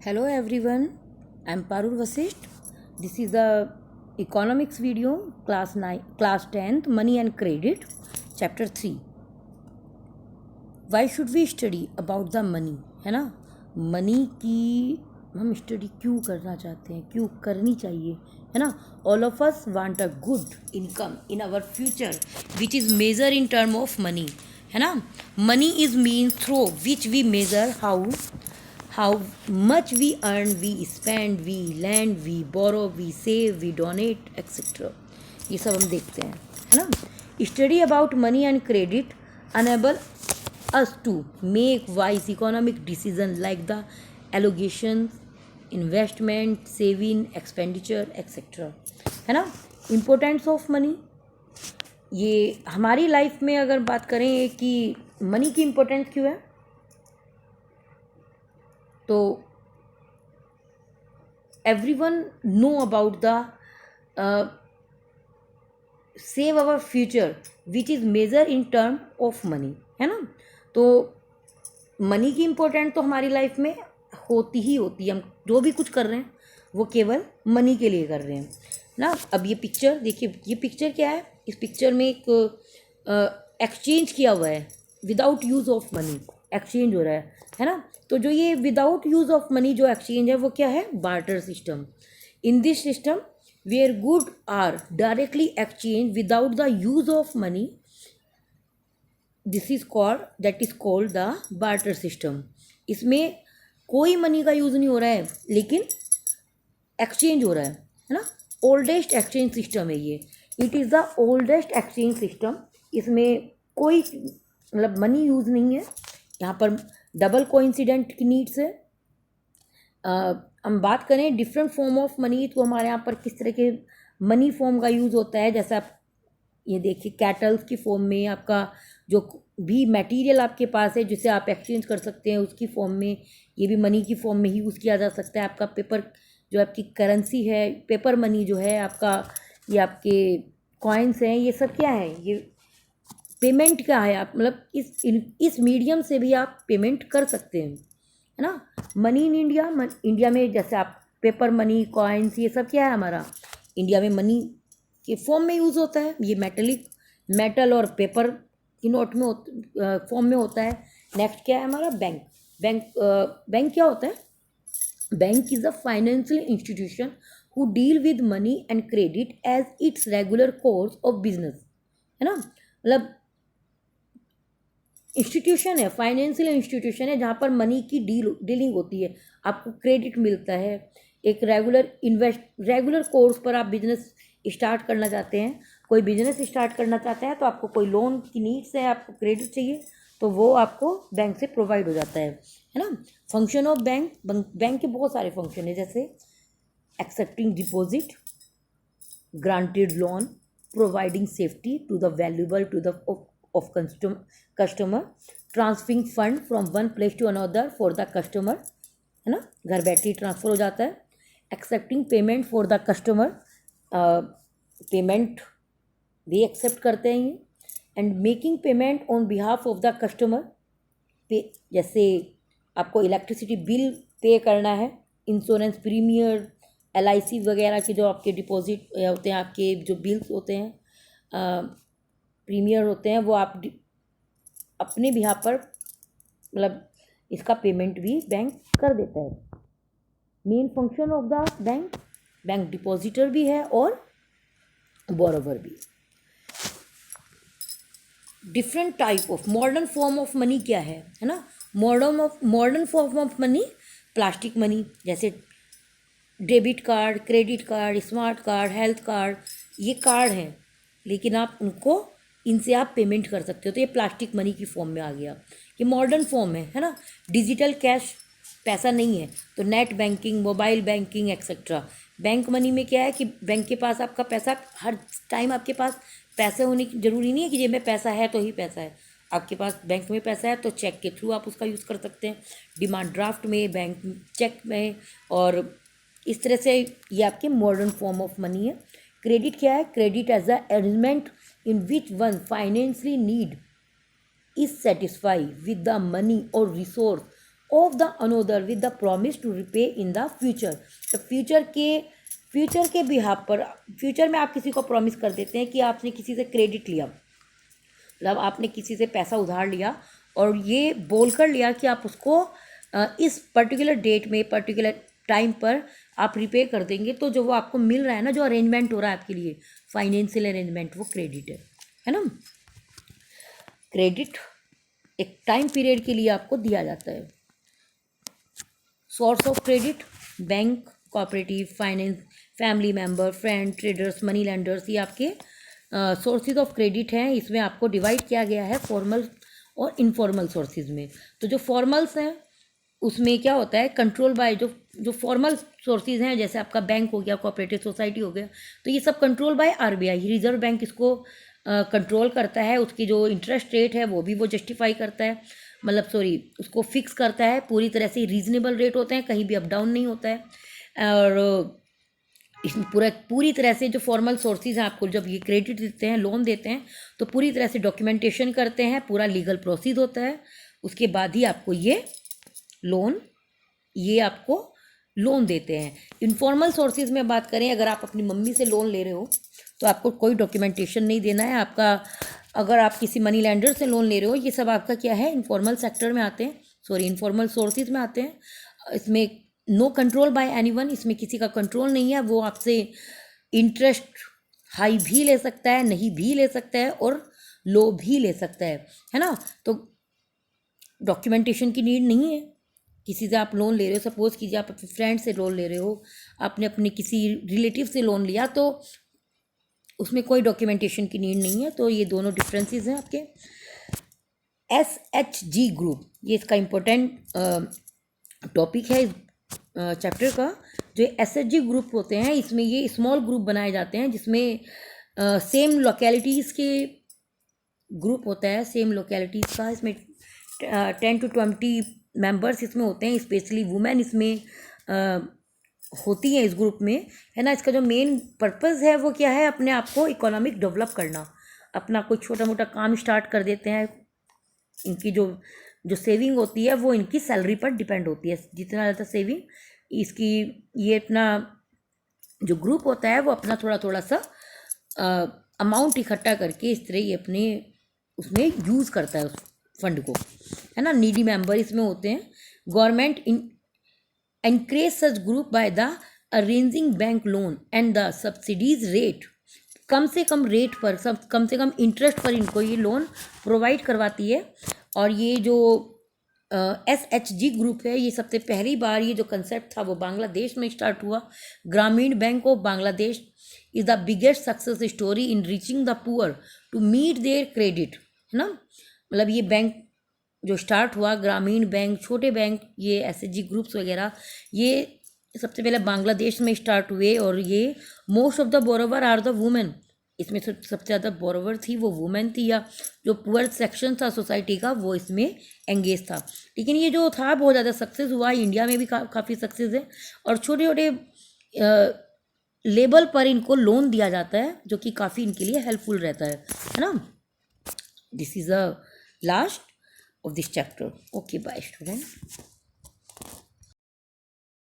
Hello everyone, I'm Parul Vasisht. This is the economics video, class 10th, Money and Credit, chapter 3. Why should we study about the money? है ना, money की हम study क्यों करना चाहते हैं, क्यों करनी चाहिए, है ना. All of us want a good income in our future which is major in term of money, है ना. Money is mean through which we measure how much we earn, we spend, we lend, we borrow, we save, we donate, etc. ये सब हम देखते हैं, है ना. Study about money and credit enable us to make wise economic decisions like the allocation, investment, saving, expenditure, etc. है ना. Importance of money, ये हमारी लाइफ में अगर बात करें कि मनी की इम्पोर्टेंस क्यों है, तो everyone know about the save our future which is measure in term of money, है ना. तो मनी की इम्पोर्टेंट तो हमारी लाइफ में होती ही होती है. हम जो भी कुछ कर रहे हैं वो केवल मनी के लिए कर रहे हैं ना. अब ये पिक्चर देखिए, ये पिक्चर क्या है. इस पिक्चर में एक एक्सचेंज किया हुआ है without use of money, exchange हो रहा है ना. तो जो ये विदाउट यूज़ ऑफ मनी जो एक्सचेंज है वो क्या है, barter system. In this system where good are directly exchange without the use of money, this is called the barter system. इसमें कोई मनी का यूज़ नहीं हो रहा है लेकिन एक्सचेंज हो रहा है ना. ओल्डेस्ट एक्सचेंज सिस्टम है ये. It is the oldest exchange system. इसमें कोई मतलब मनी यूज़ नहीं है. यहाँ पर डबल कोइंसिडेंट की नीड्स है. हम बात करें डिफरेंट फॉर्म ऑफ मनी, तो हमारे यहाँ पर किस तरह के मनी फॉर्म का यूज़ होता है. जैसे आप ये देखिए, कैटल्स की फॉर्म में आपका जो भी मटेरियल आपके पास है जिसे आप एक्सचेंज कर सकते हैं उसकी फॉर्म में, ये भी मनी की फॉर्म में ही यूज़ किया जा सकता है. आपका पेपर जो आपकी करेंसी है, पेपर मनी जो है आपका, ये आपके कॉइन्स हैं, ये सब क्या है, ये पेमेंट का है. आप मतलब इस मीडियम से भी आप पेमेंट कर सकते हैं, है ना. मनी इन इंडिया में जैसे आप पेपर मनी, कॉइन्स, ये सब क्या है हमारा इंडिया में मनी के फॉर्म में यूज़ होता है. ये मेटल और पेपर की नोट में फॉर्म में होता है. नेक्स्ट क्या है हमारा, बैंक क्या होता है. Bank is a financial institution who deal with money and credit as its regular course of business, है ना. मतलब इंस्टीट्यूशन है, फाइनेंशियल इंस्टीट्यूशन है जहाँ पर मनी की डीलिंग होती है. आपको क्रेडिट मिलता है. एक रेगुलर कोर्स पर आप बिजनेस स्टार्ट करना चाहते हैं, कोई बिजनेस स्टार्ट करना चाहते हैं, तो आपको कोई लोन की नीड्स है, आपको क्रेडिट चाहिए, तो वो आपको बैंक से प्रोवाइड हो जाता है ना. फंक्शन ऑफ बैंक के बहुत सारे फंक्शन है, जैसे accepting deposit, granted loan, providing safety to the valuable to the of customer, transferring fund from one place to another for the customer, है ना, घर बैठे ही ट्रांसफ़र हो जाता है. Accepting payment for the customer, payment भी एक्सेप्ट करते हैं ये. And making payment on behalf of the customer, पे जैसे आपको इलेक्ट्रिसिटी बिल पे करना है, इंश्योरेंस प्रीमियर, LIC वगैरह के जो आपके डिपॉजिट होते हैं, आपके जो बिल्स होते हैं, प्रीमियर होते हैं, वो आप अपने बिहाफ पर मतलब इसका पेमेंट भी बैंक कर देता है. Main function of the bank depositor भी है और बोरोवर भी. Different type of modern form of money क्या है ना. Modern form of money, plastic money, जैसे debit card, credit card, smart card, health card, ये कार्ड हैं लेकिन आप उनको, इनसे आप पेमेंट कर सकते हो, तो ये प्लास्टिक मनी की फॉर्म में आ गया. ये मॉडर्न फॉर्म है ना. डिजिटल कैश, पैसा नहीं है तो net banking, mobile banking etcetera. Bank money में क्या है कि बैंक के पास आपका पैसा हर टाइम, आपके पास पैसे होने की ज़रूरी नहीं है कि जेब में पैसा है तो ही पैसा है. आपके पास बैंक में पैसा है तो चेक के थ्रू आप उसका यूज़ कर सकते हैं, डिमांड ड्राफ्ट में, बैंक चेक में, और इस तरह से ये आपके मॉडर्न फॉर्म ऑफ मनी है. क्रेडिट क्या है, credit as a arrangement in which one financially need is satisfied with the money or resource of the another with the promise to repay in the future. तो future के behalf पर, future में आप किसी को promise कर देते हैं कि आपने किसी से क्रेडिट लिया, मतलब आपने किसी से पैसा उधार लिया और ये बोलकर लिया कि आप उसको इस पर्टिकुलर डेट में, पर्टिकुलर टाइम पर आप रिपे कर देंगे, तो जो वो आपको मिल रहा है ना, जो अरेंजमेंट हो रहा है आपके लिए, फाइनेंशियल अरेंजमेंट, वो क्रेडिट है ना। क्रेडिट एक टाइम पीरियड के लिए आपको दिया जाता है। Source of credit, bank, cooperative, finance, family member, friend, traders, money lenders, ये आपके सोर्सेज ऑफ क्रेडिट हैं। इसमें आपको डिवाइड किया गया है फॉर्मल और इनफॉर्मल सोर्सेज में। तो जो फॉर्मल्स हैं उसमें क्या होता है, कंट्रोल बाय, जो फॉर्मल सोर्सेज हैं, जैसे आपका बैंक हो गया, कोऑपरेटिव सोसाइटी हो गया, तो ये सब control by RBI, reserve bank इसको कंट्रोल करता है। उसकी जो इंटरेस्ट रेट है वो भी वो जस्टिफाई करता है, मतलब सॉरी, उसको फिक्स करता है। पूरी तरह से रीजनेबल रेट होते हैं, कहीं भी अप डाउन नहीं होता है। और इसमें पूरी तरह से जो फॉर्मल सोर्सेज हैं, आपको जब ये क्रेडिट देते हैं, लोन देते हैं, तो पूरी तरह से डॉक्यूमेंटेशन करते हैं, पूरा लीगल प्रोसीड होता है, उसके बाद ही आपको ये आपको लोन देते हैं। इनफॉर्मल सोर्सेज में बात करें, अगर आप अपनी मम्मी से लोन ले रहे हो तो आपको कोई डॉक्यूमेंटेशन नहीं देना है आपका। अगर आप किसी मनी लेंडर से लोन ले रहे हो, ये सब आपका क्या है, इनफॉर्मल सेक्टर में आते हैं, सॉरी इनफॉर्मल सोर्सेज में आते हैं। इसमें नो कंट्रोल बाय एनीवन, इसमें किसी का कंट्रोल नहीं है। वो आपसे इंटरेस्ट हाई भी ले सकता है, नहीं भी ले सकता है, और लो भी ले सकता है ना। तो डॉक्यूमेंटेशन की नीड नहीं है। किसी से आप लोन ले रहे हो, सपोज कीजिए आप अपने फ्रेंड से लोन ले रहे हो, आपने अपने किसी रिलेटिव से लोन लिया, तो उसमें कोई डॉक्यूमेंटेशन की नीड नहीं है। तो ये दोनों डिफरेंसेस हैं आपके। SHG ग्रुप, ये इसका इम्पोर्टेंट टॉपिक है इस चैप्टर का। जो SHG ग्रुप होते हैं, इसमें ये स्मॉल ग्रुप बनाए जाते हैं, जिसमें सेम लोकेलिटीज़ के ग्रुप होता है, सेम लोकेलिटीज़ का। इसमें 10 to 20 मेंबर्स इसमें होते हैं, स्पेशली वुमेन इसमें होती हैं इस ग्रुप में, है ना। इसका जो मेन पर्पस है वो क्या है, अपने आप को इकोनॉमिक डेवलप करना, अपना कोई छोटा मोटा काम स्टार्ट कर देते हैं। इनकी जो सेविंग होती है वो इनकी सैलरी पर डिपेंड होती है, जितना ज़्यादा सेविंग इसकी, ये अपना जो ग्रुप होता है वो अपना थोड़ा थोड़ा सा अमाउंट इकट्ठा करके इस तरह ये अपने उसमें यूज़ करता है उस फंड को, है ना। नीडी मेंबर इसमें होते हैं। Government encourage such group by the arranging bank loan and the subsidies rate, कम से कम रेट पर, कम से कम इंटरेस्ट पर इनको ये लोन प्रोवाइड करवाती है। और ये जो SHG ग्रुप है, ये सबसे पहली बार ये जो कंसेप्ट था वो बांग्लादेश में स्टार्ट हुआ। Grameen bank of Bangladesh is the biggest success story in reaching the poor to meet their credit, है ना। मतलब ये बैंक जो स्टार्ट हुआ, ग्रामीण बैंक, छोटे बैंक, ये SHG ग्रुप्स वगैरह, ये सबसे पहले बांग्लादेश में स्टार्ट हुए। और ये most of the borrower are the women, इसमें सबसे ज़्यादा बोरोवर थी वो वुमेन थी, या जो पुअर सेक्शन था सोसाइटी का वो इसमें एंगेज था। लेकिन ये जो था बहुत ज़्यादा सक्सेस हुआ, इंडिया में भी काफ़ी सक्सेस है। और छोटे छोटे लेवल पर इनको लोन दिया जाता है, जो कि काफ़ी इनके लिए हेल्पफुल रहता है ना। This is a last of this chapter. Okay, bye student.